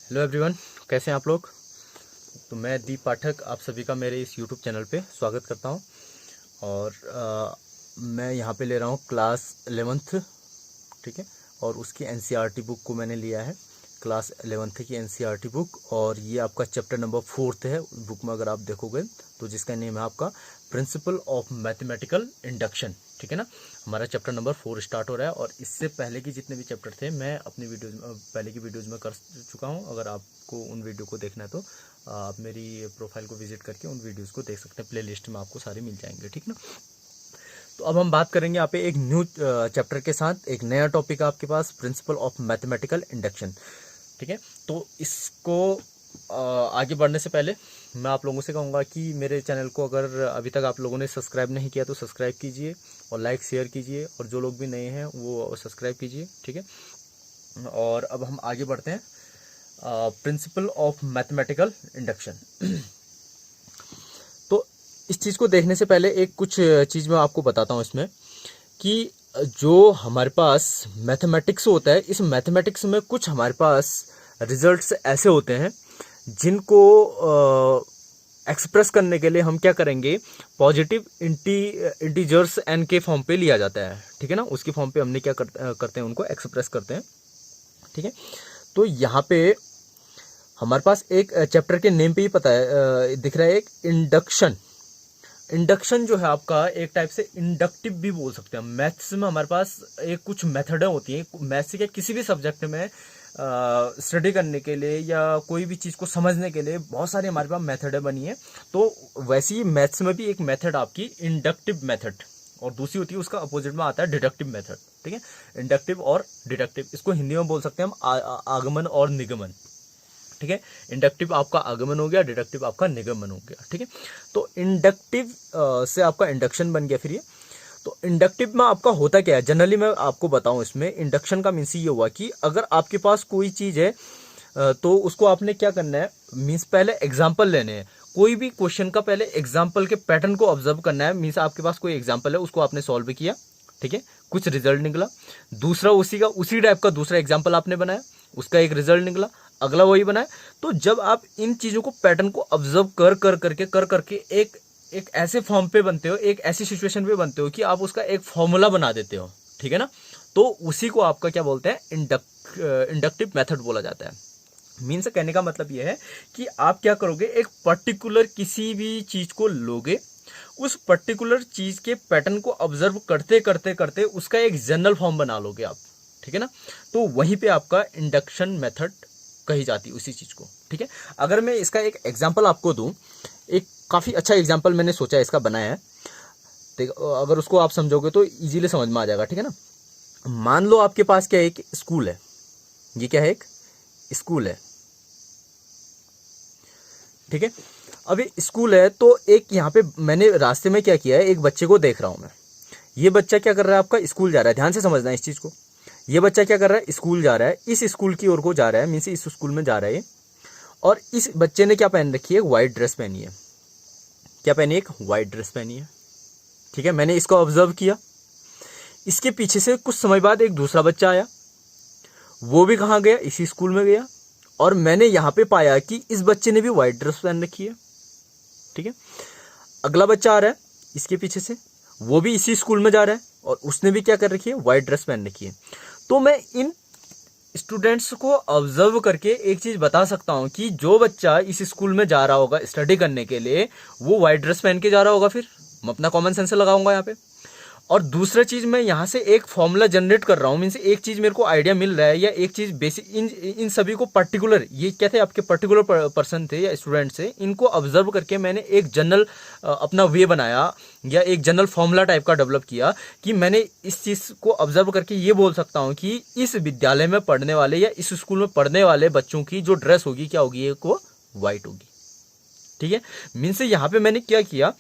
Hello everyone, कैसे हैं आप लोग। तो मैं दीप पाठक आप सभी का मेरे इस यूट्यूब चैनल पे स्वागत करता हूं। और मैं यहाँ पे ले रहा हूँ क्लास 11th, ठीक है। और उसकी एनसीईआरटी बुक को मैंने लिया है, क्लास 11th की एनसीईआरटी बुक। और ये आपका चैप्टर नंबर 4 है बुक में, अगर आप देखोगे तो, जिसका नेम है आपका प्रिंसिपल ऑफ मैथमेटिकल इंडक्शन, ठीक है ना। हमारा चैप्टर नंबर 4 स्टार्ट हो रहा है। और इससे पहले की जितने भी चैप्टर थे मैं अपनी वीडियोज पहले की वीडियोज़ में कर चुका हूँ। अगर आपको उन वीडियो को देखना है तो आप मेरी प्रोफाइल को विजिट करके उन वीडियोज़ को देख सकते हैं, प्ले लिस्ट में आपको सारे मिल जाएंगे, ठीक ना। तो अब हम बात करेंगे यहाँ पे एक न्यू चैप्टर के साथ, एक नया टॉपिक है आपके पास, प्रिंसिपल ऑफ मैथमेटिकल इंडक्शन, ठीक है। तो इसको आगे बढ़ने से पहले मैं आप लोगों से कहूँगा कि मेरे चैनल को अगर अभी तक आप लोगों ने सब्सक्राइब नहीं किया तो सब्सक्राइब कीजिए और लाइक शेयर कीजिए, और जो लोग भी नए हैं वो सब्सक्राइब कीजिए, ठीक है। और अब हम आगे बढ़ते हैं प्रिंसिपल ऑफ मैथमेटिकल इंडक्शन। तो इस चीज़ को देखने से पहले एक कुछ चीज़ मैं आपको बताता हूँ इसमें, कि जो हमारे पास मैथमेटिक्स होता है, इस मैथमेटिक्स में कुछ हमारे पास रिजल्ट्स ऐसे होते हैं जिनको एक्सप्रेस करने के लिए हम क्या करेंगे, पॉजिटिव इंटीजर्स एन के फॉर्म पे लिया जाता है, ठीक है ना। उसकी फॉर्म पे हमने क्या करते हैं, उनको एक्सप्रेस करते हैं, ठीक है। तो यहाँ पे हमारे पास एक चैप्टर के नेम पे ही पता है, दिख रहा है एक इंडक्शन। इंडक्शन जो है आपका एक टाइप से इंडक्टिव भी बोल सकते हैं। मैथ्स में हमारे पास एक कुछ मेथडें होती हैं, मैथ्स के किसी भी सब्जेक्ट में स्टडी करने के लिए या कोई भी चीज़ को समझने के लिए बहुत सारी हमारे पास मेथडें बनी है। तो वैसे ही मैथ्स में भी एक मेथड आपकी इंडक्टिव मेथड, और दूसरी होती है उसका अपोजिट में आता है डिडक्टिव मेथड, ठीक है। इंडक्टिव और डिडक्टिव, इसको हिंदी में बोल सकते हैं हम आगमन और निगमन, ठीक है। इंडक्टिव आपका आगमन हो गया, डिडक्टिव आपका निगमन हो गया, ठीक है। तो इंडक्टिव से आपका इंडक्शन बन गया। फिर ये तो इंडक्टिव में आपका होता क्या है, जनरली मैं आपको बताऊं, इसमें इंडक्शन का मीन्स ये हुआ कि अगर आपके पास कोई चीज है तो उसको आपने क्या करना है, मीन्स पहले एग्जाम्पल लेने हैं। कोई भी क्वेश्चन का पहले एग्जाम्पल के पैटर्न को ऑब्जर्व करना है। मीन्स आपके पास कोई एग्जाम्पल है, उसको आपने सॉल्व किया, ठीक है, कुछ रिजल्ट निकला। दूसरा उसी टाइप का दूसरा एग्जाम्पल आपने बनाया, उसका एक रिजल्ट निकला, अगला वही बनाया। तो जब आप इन चीजों को पैटर्न को ऑब्जर्व कर करके एक ऐसे फॉर्म पे बनते हो, एक ऐसी सिचुएशन पे बनते हो कि आप उसका एक फॉर्मूला बना देते हो, ठीक है ना। तो उसी को आपका क्या बोलते हैं, इंडक्टिव मेथड बोला जाता है। मीन्स कहने का मतलब यह है कि आप क्या करोगे, एक पर्टिकुलर किसी भी चीज को लोगे, उस पर्टिकुलर चीज के पैटर्न को ऑब्जर्व करते करते करते उसका एक जनरल फॉर्म बना लोगे आप, ठीक है ना। तो वहीं पे आपका इंडक्शन मेथड कही जाती है उसी चीज को, ठीक है। अगर मैं इसका एक एग्जांपल आपको दूं, एक काफी अच्छा एग्जांपल मैंने सोचा इसका बनाया है, अगर उसको आप समझोगे तो इजीली समझ में आ जाएगा, ठीक है ना। मान लो आपके पास क्या है, एक स्कूल है, ये क्या है, एक स्कूल है, ठीक है। अभी स्कूल है तो एक यहाँ पे मैंने रास्ते में क्या किया है, एक बच्चे को देख रहा हूं मैं। ये बच्चा क्या कर रहा है, आपका स्कूल जा रहा है, ध्यान से समझना है इस चीज को। ये बच्चा क्या कर रहा है, स्कूल जा रहा है, इस स्कूल की ओर को जा रहा है, मीन्स इस स्कूल में जा रहा है। और इस बच्चे ने क्या पहन रखी है, व्हाइट ड्रेस पहनी है। क्या पहनी है, एक व्हाइट ड्रेस पहनी है, ठीक है। मैंने इसको ऑब्जर्व किया। इसके पीछे से कुछ समय बाद एक दूसरा बच्चा आया, वो भी कहाँ गया, इसी स्कूल में गया। और मैंने यहां पे पाया कि इस बच्चे ने भी व्हाइट ड्रेस पहन रखी है, ठीक है। अगला बच्चा आ रहा है इसके पीछे से, वो भी इसी स्कूल में जा रहा है और उसने भी क्या कर रखी है, व्हाइट ड्रेस पहन रखी है। तो मैं इन स्टूडेंट्स को ऑब्जर्व करके एक चीज बता सकता हूं कि जो बच्चा इस स्कूल में जा रहा होगा स्टडी करने के लिए, वो व्हाइट ड्रेस पहन के जा रहा होगा। फिर मैं अपना कॉमन सेंस लगाऊंगा यहाँ पे। और दूसरा चीज, मैं यहां से एक फॉर्मूला जनरेट कर रहा हूं, मीन्स एक चीज मेरे को आइडिया मिल रहा है, या एक चीज बेसिक, इन सभी को पर्टिकुलर, ये क्या थे आपके पर्टिकुलर पर्सन थे या स्टूडेंट थे, इनको ऑब्जर्व करके मैंने एक जनरल अपना वे बनाया, या एक जनरल फॉर्मूला टाइप का डेवलप किया, कि मैंने इस चीज को ऑब्जर्व करके ये बोल सकता हूं कि इस विद्यालय में पढ़ने वाले या इस स्कूल में पढ़ने वाले बच्चों की जो ड्रेस होगी, क्या होगी, एक वो व्हाइट होगी, ठीक है। मीन्स यहाँ पे मैंने क्या किया,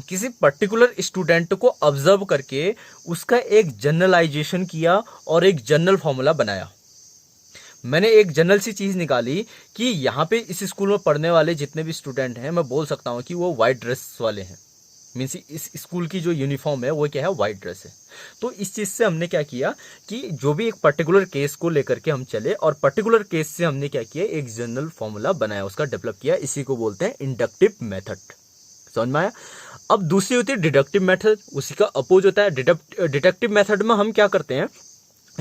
किसी पर्टिकुलर स्टूडेंट को ऑब्जर्व करके उसका एक जनरलाइजेशन किया और एक जनरल फॉर्मूला बनाया। मैंने एक जनरल सी चीज निकाली कि यहाँ पे इस स्कूल में पढ़ने वाले जितने भी स्टूडेंट हैं, मैं बोल सकता हूँ कि वो व्हाइट ड्रेस वाले हैं, मीन्स इस स्कूल की जो यूनिफॉर्म है वो क्या है, वाइट ड्रेस है। तो इस चीज़ से हमने क्या किया कि जो भी एक पर्टिकुलर केस को लेकर के हम चले और पर्टिकुलर केस से हमने क्या किया, एक जनरल फॉर्मूला बनाया, उसका डेवलप किया। इसी को बोलते हैं इंडक्टिव मेथड। समझ में आया? अब दूसरी होती है डिडक्टिव मेथड, उसी का अपोज होता है। डिडक्टिव मेथड में हम क्या करते हैं,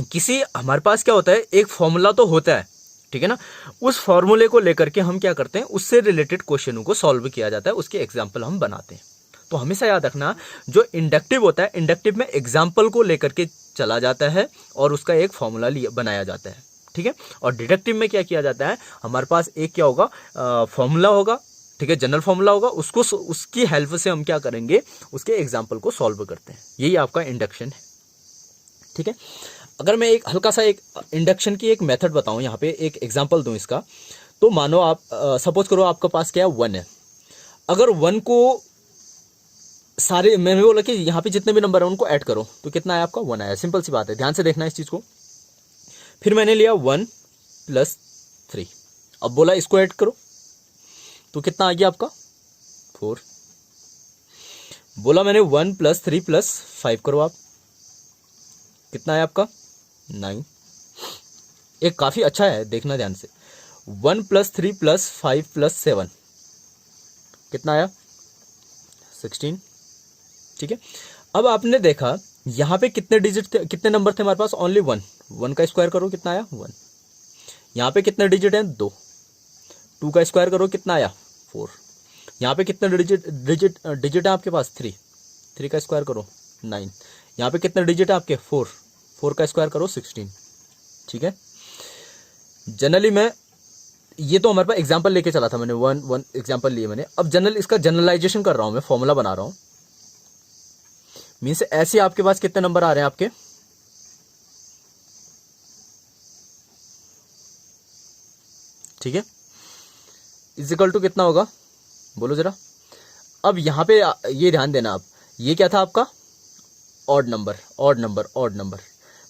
किसी हमारे पास क्या होता है, एक फॉर्मूला तो होता है, ठीक है ना, उस फॉर्मूले को लेकर के हम क्या करते हैं, उससे रिलेटेड क्वेश्चनों को सॉल्व किया जाता है, उसके एग्जाम्पल हम बनाते हैं। तो हमेशा याद रखना, जो इंडक्टिव होता है, इंडक्टिव में एग्जाम्पल को लेकर के चला जाता है और उसका एक फॉर्मूला बनाया जाता है, ठीक है। और डिडक्टिव में क्या किया जाता है, हमारे पास एक क्या होगा, फॉर्मूला होगा, ठीक है, जनरल फॉर्मूला होगा, उसको उसकी हेल्प से हम क्या करेंगे, उसके एग्जाम्पल को सॉल्व करते हैं। यही आपका इंडक्शन है, ठीक है। अगर मैं एक हल्का सा एक इंडक्शन की एक मेथड बताऊं, यहाँ पे एक एग्जांपल दूं इसका, तो मानो आप सपोज करो आपके पास क्या है, 1 है। अगर 1 को सारे, मैंने बोला कि यहाँ पे जितने भी नंबर है उनको ऐड करो, तो कितना है आपका, 1 आया। सिंपल सी बात है, ध्यान से देखना इस चीज को। फिर मैंने लिया 1 + 3, अब बोला इसको ऐड करो, तो कितना आ गया आपका, 4। बोला मैंने 1 + 3 + 5 करो, आप कितना है आपका, 9। एक काफी अच्छा है, देखना ध्यान से। 1 + 3 + 5 + 7 कितना आया, 16, ठीक है। अब आपने देखा यहां पे कितने डिजिट थे, कितने नंबर थे हमारे पास, ओनली 1। 1 का स्क्वायर करो कितना आया, 1। यहां पे कितने डिजिट हैं, 2। 2 का स्क्वायर करो कितना आया, 4। यहां पे कितने डिजिट है आपके पास, 3। 3 का स्क्वायर करो 9। यहां पे कितने डिजिट है आपके, 4। 4 का स्क्वायर करो 16, ठीक है। जनरली मैं ये तो हमारे पास एग्जांपल लेके चला था मैंने, 1 एग्जांपल लिए मैंने। अब जनरल इसका जनरलाइजेशन कर रहा हूं मैं, फॉर्मूला बना रहा हूं। मीन्स ऐसे आपके पास कितने नंबर आ रहे हैं आपके, ठीक है, इक्वल टू कितना होगा, बोलो जरा। अब यहां पे ये ध्यान देना आप, ये क्या था आपका, odd number, odd number, odd number.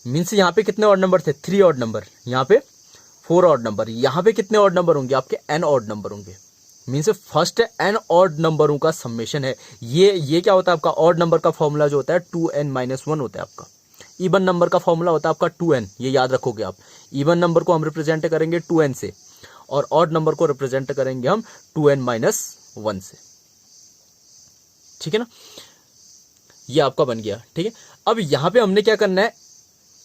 Means यहाँ पे कितने ऑड नंबर थे, 3 ऑड नंबर, यहाँ पे 4 ऑड नंबर। यहाँ पे कितने ऑड नंबर होंगे आपके, n ऑड नंबर होंगे। मीन्स फर्स्ट n ऑड नंबरों का समेशन है ये क्या होता है आपका, ऑड नंबर का फॉर्मूला जो होता है 2n - 1 होता है आपका। इवन नंबर का फॉर्मूला होता है आपका 2n, ये याद रखोगे आप। इवन नंबर को हम रिप्रेजेंट करेंगे 2n से और ऑड नंबर को रिप्रेजेंट करेंगे हम 2n - 1 से, ठीक है ना। ये आपका बन गया, ठीक है। अब यहां पे हमने क्या करना है,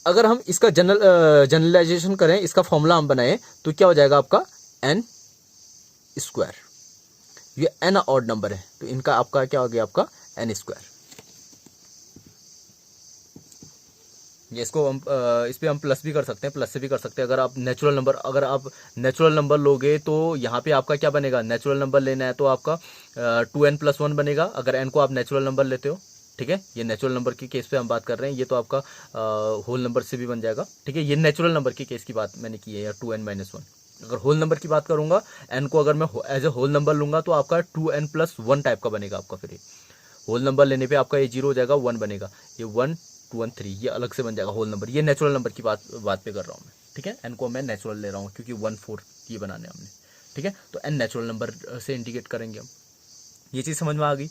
अगर हम इसका जनरलाइजेशन करें, इसका फॉर्मूला हम बनाएं, तो क्या हो जाएगा आपका, n²। ये n ऑड नंबर है, तो इनका आपका क्या हो गया, आपका n²। ये इसको हम इस पे हम प्लस भी कर सकते हैं, प्लस से भी कर सकते हैं। अगर आप नेचुरल नंबर लोगे तो यहाँ पे आपका क्या बनेगा, नेचुरल नंबर लेना है तो आपका 2n + 1 बनेगा, अगर n को आप नेचुरल नंबर लेते हो, ठीक है। ये नेचुरल नंबर की केस पे हम बात कर रहे हैं, ये तो आपका होल नंबर से भी बन जाएगा, ठीक है। ये नेचुरल नंबर की केस की बात मैंने की है, या 2n - 1। अगर होल नंबर की बात करूंगा, n को अगर मैं एज ए होल नंबर लूंगा तो आपका 2n + 1 टाइप का बनेगा आपका। फिर होल नंबर लेने पे आपका ये 0 हो जाएगा, 1 बनेगा, ये 1 2 1 3 ये अलग से बन जाएगा होल नंबर। ये नेचुरल नंबर की बात पे कर रहा हूँ मैं, ठीक है। n को मैं नेचुरल ले रहा हूँ क्योंकि 1 4 ये बनाने हमने, ठीक है। तो n नेचुरल नंबर से इंडिकेट करेंगे हम। ये चीज समझ में आ गई,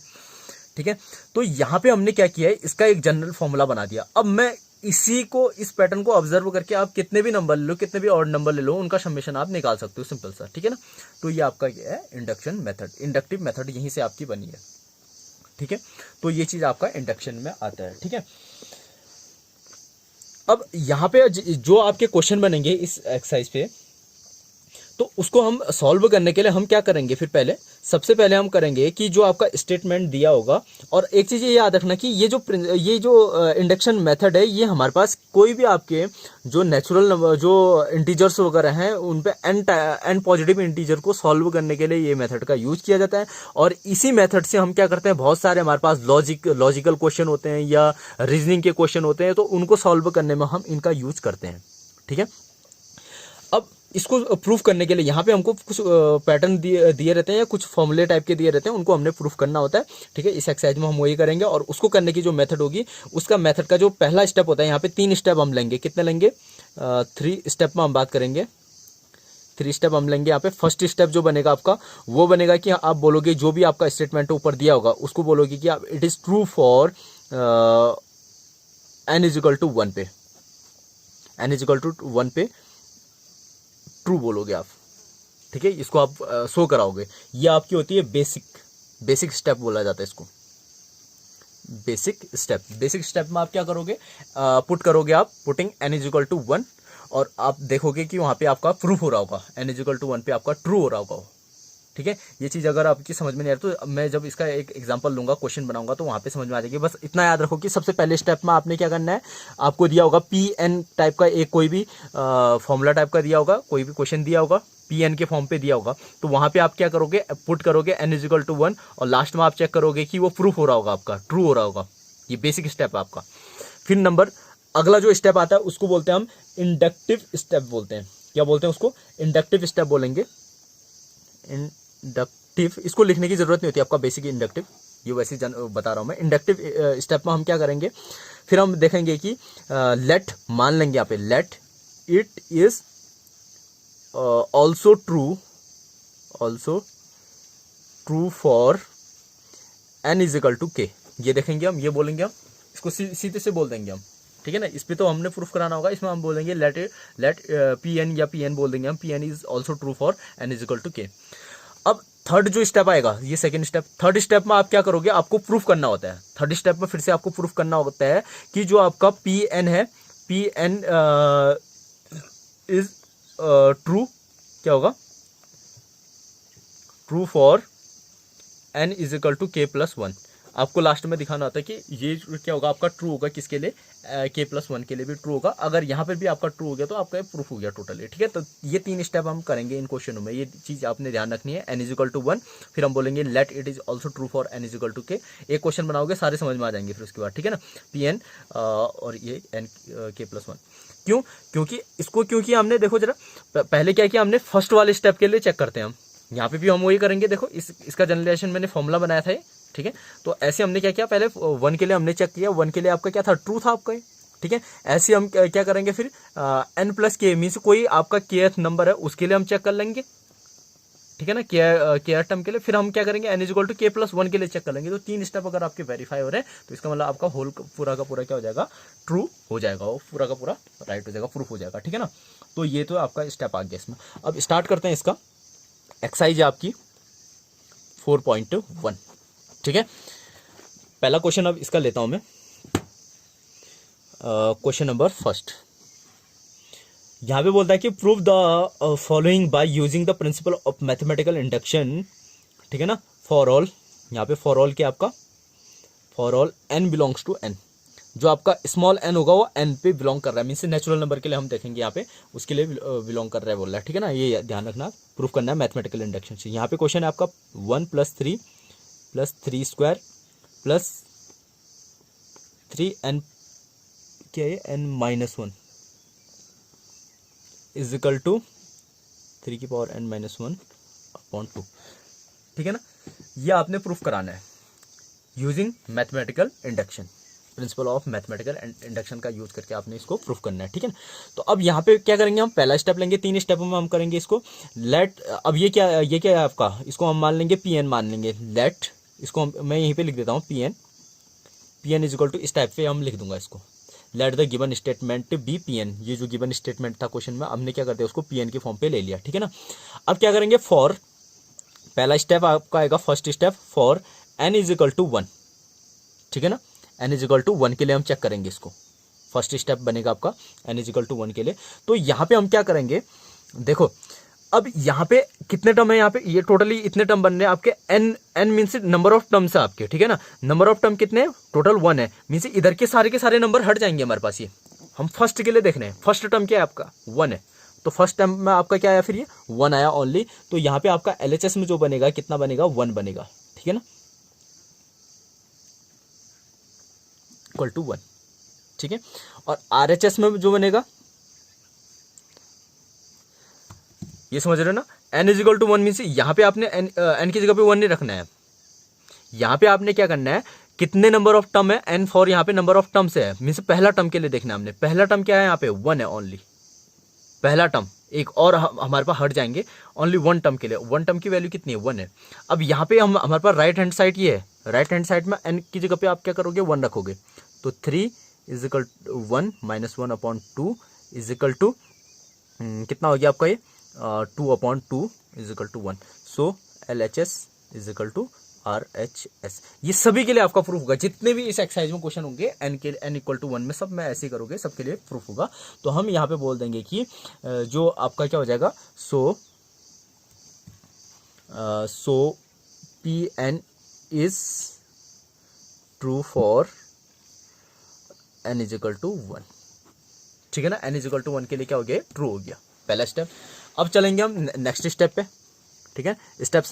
ठीक है। तो यहाँ पे हमने क्या किया है, इसका एक जनरल फॉर्मूला बना दिया। अब मैं इस पैटर्न को ऑब्जर्व करके आप कितने भी नंबर ले लो, कितने भी ऑड नंबर ले लो, उनका समेशन आप निकाल सकते हो, सिंपल सा, ठीक है ना। तो ये आपका ये है इंडक्शन मेथड, इंडक्टिव मेथड यहीं से आपकी बनी है, ठीक है। तो ये चीज आपका इंडक्शन में आता है, ठीक है। अब यहाँ पे जो आपके क्वेश्चन बनेंगे इस एक्सरसाइज पे, तो उसको हम सॉल्व करने के लिए हम क्या करेंगे, फिर सबसे पहले हम करेंगे कि जो आपका स्टेटमेंट दिया होगा, और एक चीज ये याद रखना कि ये जो इंडक्शन मेथड है, ये हमारे पास कोई भी आपके जो नेचुरल नंबर, जो इंटीजर्स वगैरह हैं, उन पे n पॉजिटिव इंटीजर को सॉल्व करने के लिए ये मेथड का यूज किया जाता है। और इसी मेथड से हम क्या करते हैं, बहुत सारे हमारे पास लॉजिकल क्वेश्चन होते हैं या रीजनिंग के क्वेश्चन होते हैं, तो उनको सॉल्व करने में हम इनका यूज करते हैं, ठीक है। अब इसको प्रूफ करने के लिए यहाँ पे हमको कुछ पैटर्न दिए रहते हैं या कुछ फॉर्मूले टाइप के दिए रहते हैं, उनको हमने प्रूफ करना होता है, ठीक है। इस एक्सरसाइज में हम वही करेंगे, और उसको करने की जो मेथड होगी, उसका मेथड का जो पहला स्टेप होता है, यहाँ पे 3 स्टेप हम लेंगे। कितने लेंगे, 3 स्टेप में हम बात करेंगे 3 स्टेप हम लेंगे यहाँ पे। फर्स्ट स्टेप जो बनेगा आपका वो बनेगा कि आप बोलोगे जो भी आपका स्टेटमेंट ऊपर दिया होगा उसको बोलोगे कि आप it is true for n is equal to 1 पे, n इज इक्वल टू 1 पे ट्रू बोलोगे आप, ठीक है। इसको आप शो कराओगे। ये आपकी होती है बेसिक स्टेप बोला जाता है इसको, बेसिक स्टेप में आप क्या करोगे, पुट करोगे आप putting n is equal to 1 और आप देखोगे कि वहां पे आपका प्रूफ हो रहा होगा, n इज इक्वल टू 1 पे आपका ट्रू हो रहा होगा, ठीक है। ये चीज अगर आपकी समझ में नहीं आ रही तो मैं जब इसका एक एग्जांपल लूंगा, क्वेश्चन बनाऊंगा तो वहां पे समझ में आ जाएगी। बस इतना याद रखो कि सबसे पहले स्टेप में आपने क्या करना है, आपको दिया होगा PN टाइप का एक कोई भी फॉर्मूला टाइप का दिया होगा, कोई भी क्वेश्चन दिया होगा PN के फॉर्म पे दिया होगा, तो वहां पे आप क्या करोगे, पुट करोगे n इज इक्वल टू 1 और लास्ट में आप चेक करोगे कि वो प्रूफ हो रहा होगा आपका, ट्रू हो रहा होगा। ये बेसिक स्टेप है आपका। फिर नंबर अगला जो स्टेप आता है उसको बोलते हैं हम इंडक्टिव स्टेप बोलते हैं। क्या बोलते हैं उसको, इंडक्टिव स्टेप बोलेंगे। इंडक्टिव, इसको लिखने की जरूरत नहीं होती आपका, बेसिक इंडक्टिव ये वैसे बता रहा हूं मैं। इंडक्टिव स्टेप में हम क्या करेंगे, फिर हम देखेंगे कि लेट मान लेंगे यहाँ पे, let it is also true for n is equal to k। ये देखेंगे हम, ये बोलेंगे हम, इसको सीधे से बोल देंगे हम, ठीक है ना। इस पे तो हमने प्रूफ कराना होगा, इसमें हम बोलेंगे लेट pn या pn बोल देंगे हम, pn is also true for n is equal to k। अब थर्ड जो स्टेप आएगा, ये सेकंड स्टेप, थर्ड स्टेप में आप क्या करोगे, आपको प्रूफ करना होता है। थर्ड स्टेप में फिर से आपको प्रूफ करना होता है कि जो आपका pn है, pn इज ट्रू, क्या होगा, true for n is equal to k plus 1। आपको लास्ट में दिखाना होता है कि ये क्या होगा आपका, ट्रू होगा किसके लिए, k प्लस 1 के लिए भी ट्रू होगा। अगर यहाँ पर भी आपका ट्रू हो गया तो आपका प्रूफ हो गया टोटली, ठीक है। तो ये 3 स्टेप हम करेंगे इन क्वेश्चनों में, ये चीज आपने ध्यान रखनी है। n इज इक्वल टू 1, फिर हम बोलेंगे let it is also true for n is equal to k। एक क्वेश्चन बनाओगे सारे समझ में आ जाएंगे फिर उसके बाद, ठीक है ना। pn और ये n k प्लस 1, क्यों, क्योंकि इसको क्योंकि हमने देखो जरा पहले क्या किया, हमने फर्स्ट वाले स्टेप के लिए चेक करते हैं हम, यहाँ पे भी हम वही करेंगे। देखो इसका जनरलाइजेशन मैंने फॉर्मूला बनाया था, ठीक है। तो ऐसे हमने क्या किया, पहले 1 के लिए हमने चेक किया, 1 के लिए आपका क्या था, ट्रू था आपका, ठीक है। ऐसे हम क्या करेंगे फिर n प्लस के मीन्स कोई आपका kth नंबर है उसके लिए हम चेक कर लेंगे, ठीक है ना, के टर्म के लिए। फिर हम क्या करेंगे, n is equal to k plus 1 के लिए चेक कर लेंगे। तो 3 स्टेप अगर आपके वेरीफाई हो रहे हैं तो इसका मतलब आपका होल पूरा का पूरा क्या हो जाएगा, ट्रू हो जाएगा, वो पूरा का पूरा राइट हो जाएगा, प्रूफ हो जाएगा, ठीक है ना। तो ये तो आपका स्टेप आ गया इसमें। अब स्टार्ट करते हैं इसका। एक्सरसाइज है आपकी 4.1, ठीक है। पहला क्वेश्चन अब इसका लेता हूं मैं, क्वेश्चन नंबर फर्स्ट। यहां पे बोलता है कि prove the following by using the principal of mathematical induction, ठीक है ना। फॉर ऑल, यहाँ पे फॉर ऑल क्या आपका, for all n belongs to n, जो आपका स्मॉल n होगा वो n पे बिलोंग कर रहा है, मीन्स नेचुरल नंबर के लिए हम देखेंगे यहाँ पे उसके लिए बिलोंग कर रहा है बोल रहा है, ठीक है ना। ये ध्यान रखना, प्रूफ करना है मैथमेटिकल इंडक्शन से। यहाँ पे क्वेश्चन है आपका 1 + 3 स्क्वायर प्लस 3n, क्या है, n-1 इज इक्वल टू 3 की पावर n-1/2, ठीक है ना। ये आपने प्रूफ कराना है using mathematical induction, principal of mathematical induction का यूज करके आपने इसको प्रूफ करना है, ठीक है ना। तो अब यहाँ पे क्या करेंगे, हम पहला स्टेप लेंगे, 3 स्टेपों में हम करेंगे इसको लेट। अब ये क्या है आपका, इसको हम मान लेंगे pn मान लेंगे, लेट इसको मैं यहीं पे लिख देता हूँ pn इज इक्वल टू, इस टाइप पे हम लिख दूंगा इसको, let the given statement be pn। ये जो गिवन स्टेटमेंट था क्वेश्चन में, हमने क्या करते हैं उसको pn के फॉर्म पे ले लिया, ठीक है ना। अब क्या करेंगे, फॉर, पहला स्टेप आपका आएगा, first step for n is equal to 1, ठीक है ना। n इज इक्वल टू 1 के लिए हम चेक करेंगे इसको, फर्स्ट स्टेप बनेगा आपका n इज इक्वल टू 1 के लिए। तो यहाँ पे हम क्या करेंगे, देखो अब यहाँ पे कितने टर्म है, यहाँ पे ये टोटली इतने टर्म बन रहे हैं आपके, n means number of terms है आपके, ठीक है ना। नंबर ऑफ टर्म कितने, टोटल 1 है, मीन्स इधर के सारे नंबर हट जाएंगे हमारे पास। ये हम फर्स्ट के लिए देख रहे हैं, फर्स्ट टर्म क्या है आपका 1 है, तो फर्स्ट टर्म में आपका क्या आया, फिर ये 1 आया ओनली। तो यहाँ पे आपका LHS में जो बनेगा कितना बनेगा, 1 बनेगा, ठीक है ना, इक्वल टू 1, ठीक है। और RHS में जो बनेगा, ये समझ रहे हो ना, n is equal to 1 means यहाँ पे आपने n की जगह पे 1 नहीं रखना है, यहाँ पे आपने क्या करना है, कितने नंबर ऑफ टर्म है, n फॉर यहाँ पे नंबर ऑफ टर्म्स है, मीन्स पहला टर्म के लिए देखना है हमने, पहला टर्म क्या है यहाँ पे 1 है ओनली, पहला टर्म एक और हमारे पास हट जाएंगे ओनली वन टर्म के लिए। वन टर्म की वैल्यू कितनी है, 1 है। अब यहाँ पे हमारे पास राइट हैंड साइड ये है, राइट हैंड साइड में n की जगह पे आप क्या करोगे, 1 रखोगे। तो 3 is equal to 1 minus 1/2 is equal to कितना हो गया आपका ये 2/2 is equal to 1। So LHS is equal to RHS। ये सभी के लिए आपका प्रूफ होगा, जितने भी इस एक्सरसाइज में क्वेश्चन होंगे n के n इक्वल टू 1 में, सब में ऐसे ही करोगे, सबके लिए प्रूफ होगा। तो हम यहाँ पे बोल देंगे कि जो आपका क्या हो जाएगा, so Pn is true for n is equal to 1। ठीक है ना, n इज इक्वल टू 1 के लिए क्या हो गया, ट्रू हो गया पहला स्टेप। अब चलेंगे हम नेक्स्ट स्टेप पे। ठीक है, स्टेप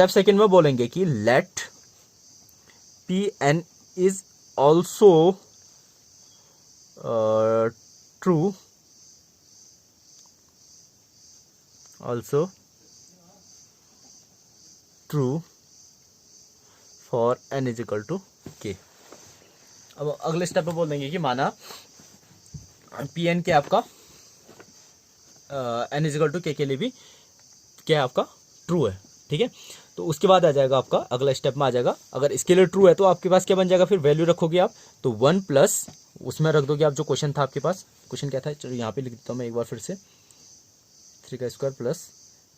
सेकंड में बोलेंगे कि let Pn is also true for n is equal to k। अब अगले स्टेप में बोल देंगे कि माना Pn के आपका n is equal to k के लिए भी क्या है आपका ट्रू है। ठीक है, तो उसके बाद आ जाएगा आपका अगला स्टेप में आ जाएगा, अगर इसके लिए ट्रू है तो आपके पास क्या बन जाएगा, फिर वैल्यू रखोगे आप, तो 1 प्लस उसमें रख दोगे आप जो क्वेश्चन था आपके पास। क्वेश्चन क्या था, चलो यहाँ पे लिख देता हूँ मैं एक बार फिर से, 3 का स्क्वायर प्लस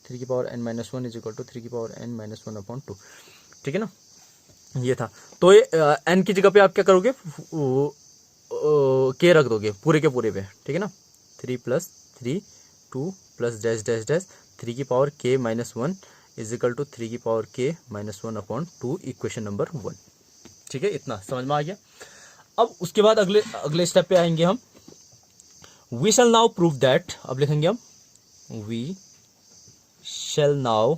3 की power n-1 is equal to 3 की पावर n-1/2। ठीक है ना, ये था। तो ये n की जगह पे आप क्या करोगे, k रख दोगे पूरे के पूरे पे। ठीक है ना, 3 plus 3 2 plus dash dash dash 3 की power k-1 is equal to 3 की पावर k-1/2 इक्वेशन नंबर 1। ठीक है, इतना समझ में आ गया। अब उसके बाद अगले स्टेप पे आएंगे हम, we shall now prove that, अब लिखेंगे हम we shall now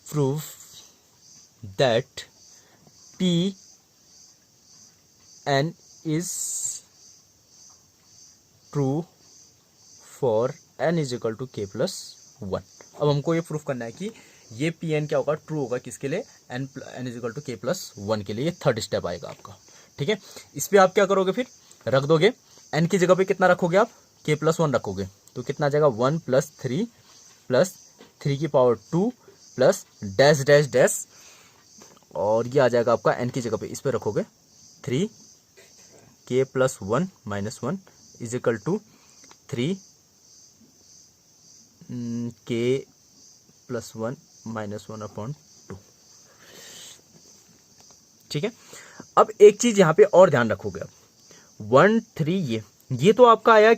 prove that Pn is true for n is equal to k plus 1। अब हमको ये प्रूफ करना है कि ये Pn क्या होगा, ट्रू होगा किसके लिए, n is equal to k plus 1 के लिए। ये थर्ड स्टेप आएगा आपका। ठीक है, इस पर आप क्या करोगे, फिर रख दोगे n की जगह पे कितना रखोगे आप, k प्लस 1 रखोगे, तो कितना आ जाएगा 1 प्लस 3 प्लस 3 की power 2 plus dash dash dash, और ये आ जाएगा आपका n की जगह पे इस पर रखोगे 3 k plus 1 minus 1 is equal to 3 k plus 1 minus 1/2। ठीक है, अब एक चीज यहां पे और ध्यान रखोगे, अब 1 3 ये तो आपका आया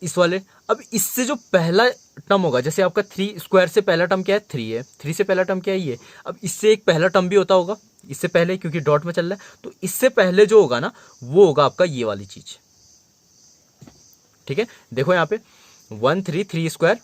इस वाले। अब इससे जो पहला टर्म होगा, जैसे आपका 3 स्क्वायर से पहला टर्म क्या है, 3 है, 3 से पहला टर्म क्या है ये, अब इससे एक पहला टर्म भी होता होगा इससे पहले, क्योंकि डॉट में चल रहा है, तो इससे पहले जो होगा ना वो होगा आपका ये वाली चीज। ठीक है, देखो यहाँ पे 1 3 3 स्क्वायर,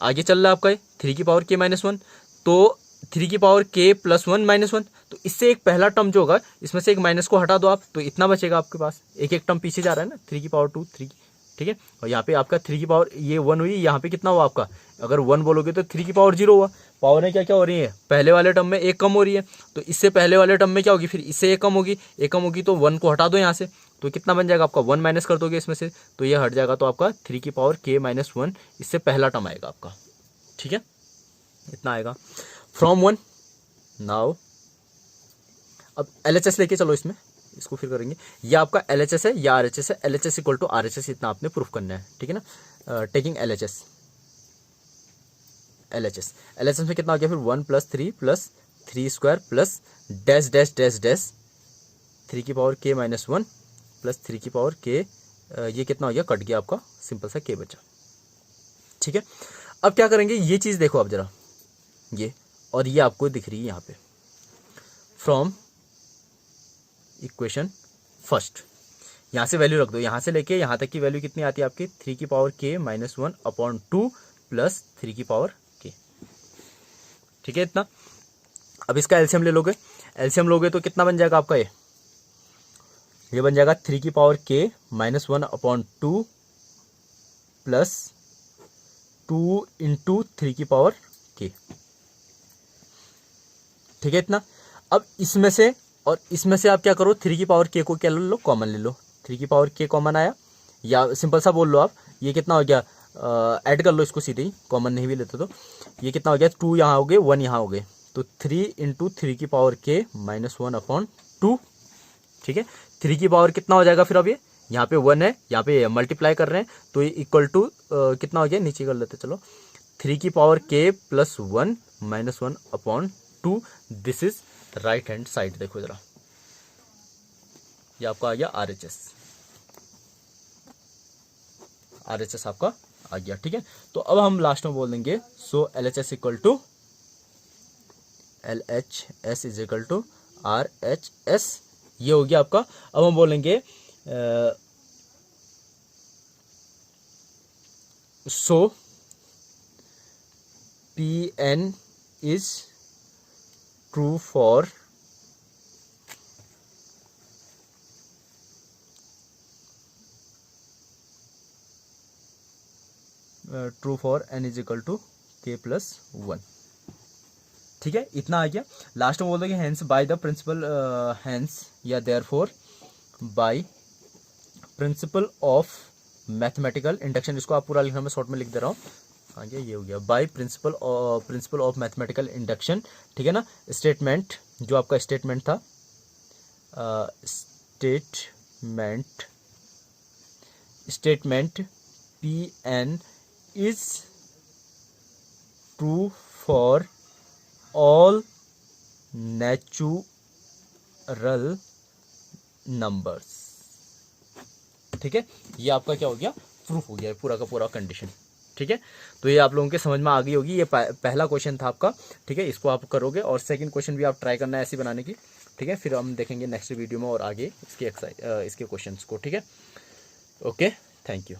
आगे चल रहा है आपका 3 की पावर k-1, तो 3 की पावर k प्लस 1 माइनस 1, तो इससे एक पहला टर्म जो होगा इसमें से एक माइनस को हटा दो आप, तो इतना बचेगा आपके पास, एक एक टर्म पीछे जा रहा है ना, 3 की पावर 2 3। ठीक है, और यहाँ पे आपका 3 की पावर ये 1 हुई, यहाँ पे कितना हुआ आपका, अगर 1 बोलोगे तो 3 की पावर 0 हुआ। पावर क्या क्या हो रही है, पहले वाले टर्म में एक कम हो रही है, तो इससे पहले वाले टर्म में क्या होगी, फिर इससे एक कम होगी, एक कम होगी तो 1 को हटा दो यहाँ से, तो कितना बन जाएगा आपका, 1 माइनस कर दोगे इसमें से, तो ये हट जाएगा, तो आपका 3 की पावर k-1 इससे पहला टर्म आएगा आपका। ठीक है, इतना आएगा फ्रॉम 1। नाउ अब LHS लेके चलो इसमें, इसको फिर करेंगे, या आपका LHS है या RHS है, LHS इक्वल टू RHS इतना आपने प्रूफ करना है। ठीक है ना, टेकिंग LHS में कितना हो गया, फिर 1 plus 3 plus 3 square plus dash dash dash dash 3 की पावर k-1 प्लस 3 की पावर k, ये कितना हो गया, कट गया आपका, सिंपल सा k बचा। ठीक है, अब क्या करेंगे, ये चीज देखो आप जरा, ये और ये आपको दिख रही है यहाँ पे, फ्रॉम इक्वेशन फर्स्ट, यहाँ से वैल्यू रख दो, यहाँ से लेके यहाँ तक की वैल्यू कितनी आती है आपकी, 3 की पावर k-1/2 प्लस 3 की पावर k। ठीक है, इतना। अब इसका एलसीएम ले लोगे, एलसीएम लोगे तो कितना बन जाएगा आपका, ये बन जाएगा 3 की पावर k-1/2 प्लस 2 इंटू 3 की पावर k। ठीक है, इतना। अब इसमें से और इसमें से आप क्या करो, 3 की पावर k को क्या लो, कॉमन ले लो, 3 की पावर k कॉमन आया, या सिंपल सा बोल लो आप, ये कितना हो गया, ऐड कर लो इसको सीधे ही, कॉमन नहीं भी लेते तो ये कितना हो गया, 2 यहाँ हो गए, 1 यहाँ हो गए, तो 3 इंटू 3 की पावर k माइनस 1 अपॉन 2, ठीक है। 3 की पावर कितना हो जाएगा फिर, अब ये यहाँ पे 1 है, यहाँ पे मल्टीप्लाई कर रहे हैं तो ये इक्वल टू कितना हो गया, नीचे कर लेते चलो, 3 की power k plus 1 minus 1 upon 2, this is right hand side. देखो जरा, ये आपका आ गया RHS आपका आ गया, ठीक है। तो अब हम लास्ट में बोल देंगे so LHS equal to RHS, ये हो गया आपका। अब हम बोलेंगे so PN is true for n is equal to k plus 1, ठीक है। इतना आ गया। लास्ट में बोल देंगे hence by the principle, hence या therefore by principle of mathematical induction, इसको आप पूरा लिखना, मैं शॉर्ट में लिख दे रहा हूँ। आ गया, ये हो गया by principle of mathematical induction, ठीक है ना। स्टेटमेंट, जो आपका स्टेटमेंट था, statement PN is true for all natural numbers, ठीक है। ये आपका क्या हो गया, प्रूफ हो गया पूरा का पूरा कंडीशन, ठीक है। तो ये आप लोगों के समझ में आ गई होगी। ये पहला क्वेश्चन था आपका, ठीक है, इसको आप करोगे और सेकंड क्वेश्चन भी आप ट्राई करना है ऐसे बनाने की, ठीक है। फिर हम देखेंगे नेक्स्ट वीडियो में और आगे इसके क्वेश्चंस को, ठीक है। Okay, thank you.